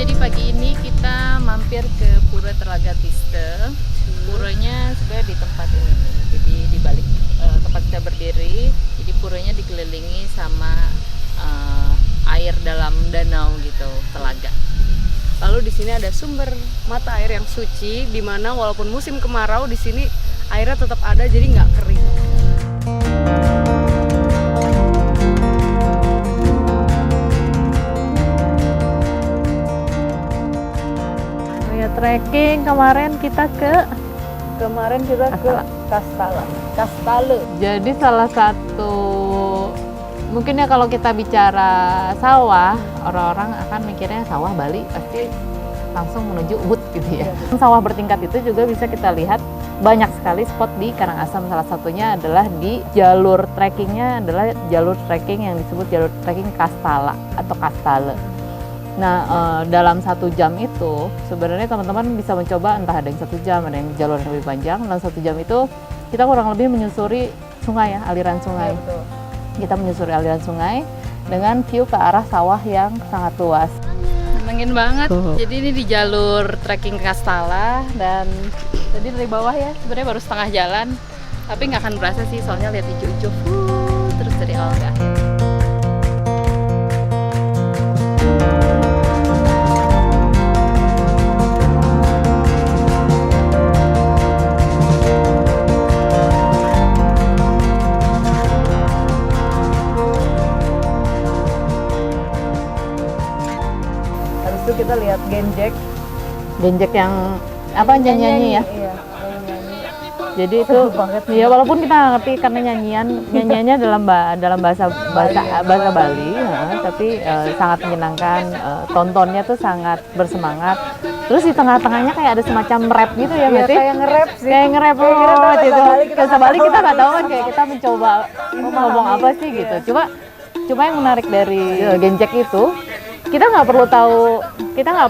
jadi pagi ini kita mampir ke Pura Telaga Tiste. Puranya sebenarnya di tempat ini nih, jadi di balik tempat kita berdiri. Jadi puranya dikelilingi sama air dalam danau gitu, telaga. Lalu di sini ada sumber mata air yang suci, di mana walaupun musim kemarau di sini airnya tetap ada, jadi nggak kering. Trekking kemarin kita ke Kastale. Jadi salah satu mungkin ya kalau kita bicara sawah, orang-orang akan mikirnya sawah Bali pasti langsung menuju Ubud gitu ya. Sawah bertingkat itu juga bisa kita lihat banyak sekali spot di Karangasem. Salah satunya adalah di jalur trekkingnya adalah jalur trekking yang disebut jalur trekking Kastala atau Kastale. Nah, dalam 1 jam itu sebenarnya teman-teman bisa mencoba, entah ada yang 1 jam, ada yang jalur yang lebih panjang. Dalam 1 jam itu kita kurang lebih menyusuri sungai ya, aliran sungai. Ya, betul. Kita menyusuri aliran sungai dengan view ke arah sawah yang sangat luas. Nyenengin banget. Jadi ini di jalur trekking Kastala dan tadi dari bawah ya, sebenarnya baru setengah jalan. Tapi nggak akan berasa sih, soalnya lihat hijau-hijau terus dari awal ke akhir. Kita lihat Genjek yang apa nyanyi ya? Iya, jadi itu ya walaupun kita nggak ngerti karena nyanyiannya dalam bahasa Bali, tapi sangat menyenangkan. Tontonnya tuh sangat bersemangat. Terus di tengah-tengahnya kayak ada semacam rap gitu ya, iya, kayak nge-rap sih. Kayak nge-rap gitu. Bahasa Bali kita nggak tahu kan, kayak kita mencoba ngomong apa sih gitu. Cuma yang menarik dari Genjek itu kita nggak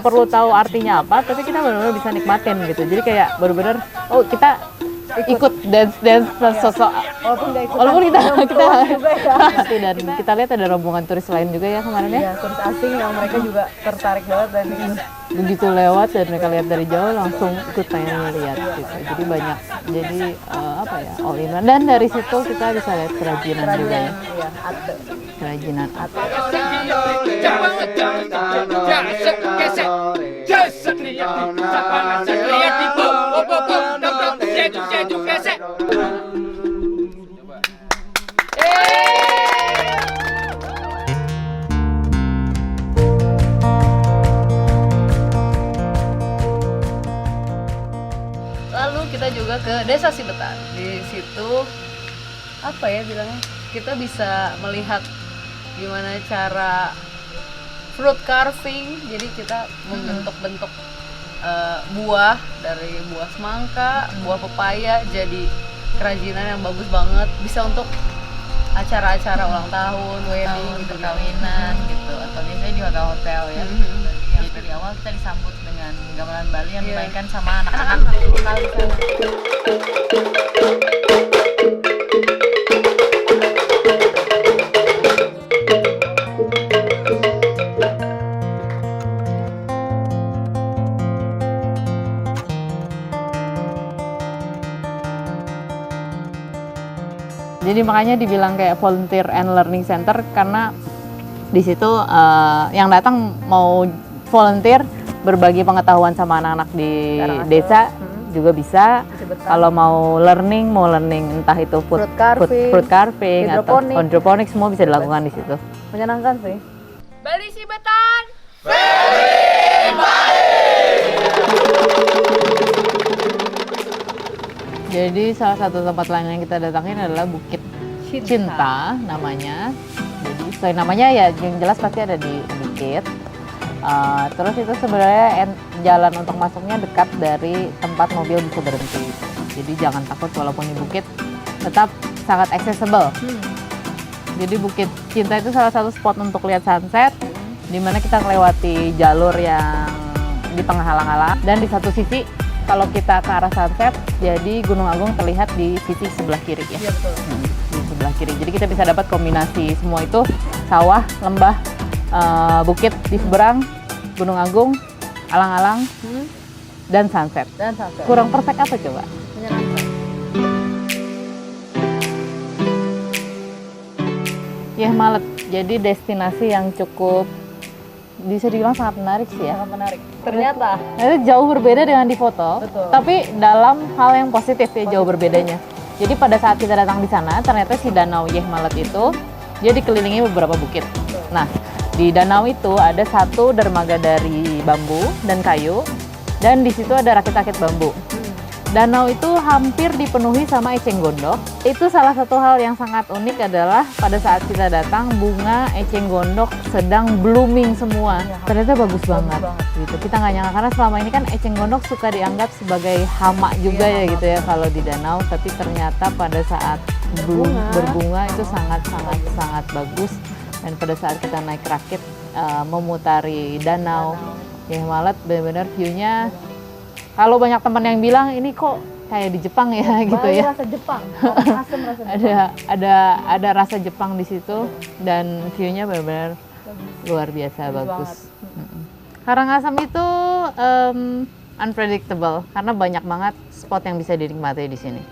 perlu tahu artinya apa, tapi kita benar-benar bisa nikmatin gitu. Jadi kayak benar-benar kita ikut dance sosok walaupun kita dan kita lihat ada rombongan turis lain juga ya kemarin ya. Iya, turis asing yang mereka juga tertarik banget dan begitu lewat dan mereka lihat dari jauh langsung ikut pengen lihat gitu. Jadi banyak, all in one. Dan dari situ kita bisa lihat kerajinan juga ya. Kerajinan ate. Lalu kita juga ke Desa Sibetan. Di situ apa ya bilangnya? Kita bisa melihat gimana cara fruit carving. Jadi kita membentuk-bentuk buah dari buah semangka, buah pepaya jadi kerajinan yang bagus banget. Bisa untuk acara-acara ulang tahun, wedding, perkawinan gitu, atau biasanya di hotel-hotel ya. Jadi dari awal kita disambut dengan gamelan Bali yang dimainkan sama anak-anak lokal di sana. Jadi makanya dibilang kayak volunteer and learning center karena di situ yang datang mau volunteer berbagi pengetahuan sama anak-anak di desa juga bisa. Kalau mau learning entah itu food carving atau hidroponik semua bisa dilakukan di situ. menyenangkan sih. Bali Sibetan. Jadi salah satu tempat lain yang kita datangin adalah Bukit Cinta namanya. Jadi selain namanya ya yang jelas pasti ada di bukit. Terus itu sebenarnya jalan untuk masuknya dekat dari tempat mobil bisa berhenti. Jadi jangan takut walaupun di bukit, tetap sangat accessible. Jadi Bukit Cinta itu salah satu spot untuk lihat sunset, di mana kita melewati jalur yang di tengah halang-halang dan di satu sisi kalau kita ke arah sunset, jadi Gunung Agung terlihat di sisi sebelah kiri ya. Iya betul. Di sebelah kiri. Jadi kita bisa dapat kombinasi semua itu, sawah, lembah, bukit di seberang, Gunung Agung, alang-alang, dan sunset. Dan sunset. Kurang perfect apa coba? Menyenangkan. Yeh Malet, jadi destinasi yang cukup bisa dibilang sangat menarik sih ya. Sangat menarik. Ternyata Itu jauh berbeda dengan di foto, Betul. tapi dalam hal yang positif ya jauh berbedanya. Jadi pada saat kita datang di sana, ternyata si Danau Yeh Malet itu dia dikelilingi beberapa bukit. Nah, di danau itu ada satu dermaga dari bambu dan kayu, dan di situ ada rakit-rakit bambu. Danau itu hampir dipenuhi sama eceng gondok. Itu salah satu hal yang sangat unik adalah pada saat kita datang bunga eceng gondok sedang blooming semua. Ya, Ternyata bagus banget. banget. Gitu. Kita nggak nyangka karena selama ini kan eceng gondok suka dianggap sebagai hama juga Iya, ya hama. gitu ya kalau di danau. Tapi ternyata pada saat bloom Berbunga. berbunga itu sangat bagus. Dan pada saat kita naik rakit memutari danau Yeh Malet, benar-benar view-nya. Kalau banyak teman yang bilang ini kok kayak di Jepang ya gitu Bali ya. rasa Jepang. Orang asem rasa Jepang. Ada rasa Jepang di situ dan view-nya benar-benar luar biasa bagus. Karangasem itu unpredictable karena banyak banget spot yang bisa dinikmati di sini.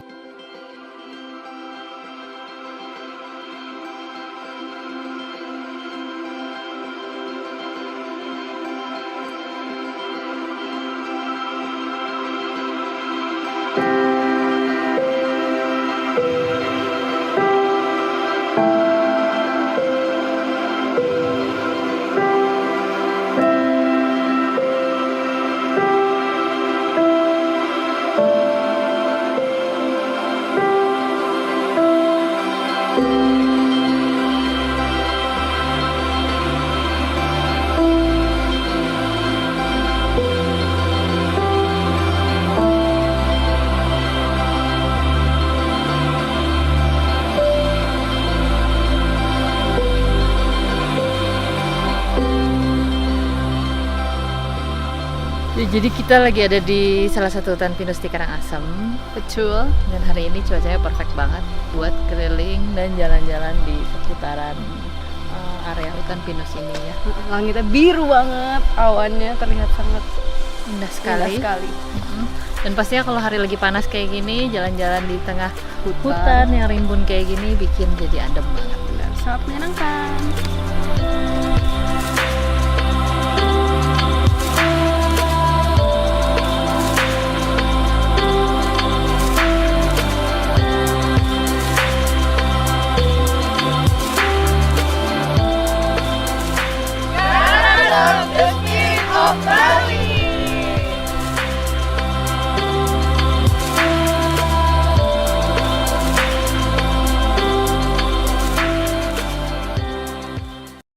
Ya, jadi kita lagi ada di salah satu hutan pinus di Karangasem. Betul. Dan hari ini cuacanya perfect banget buat keliling dan jalan-jalan di seputaran area hutan pinus ini ya. Langitnya biru banget, awannya terlihat sangat Indah sekali. indah sekali. Dan pastinya kalau hari lagi panas kayak gini, jalan-jalan di tengah Hutan. hutan yang rimbun kayak gini bikin jadi adem banget. Dan sangat menyenangkan.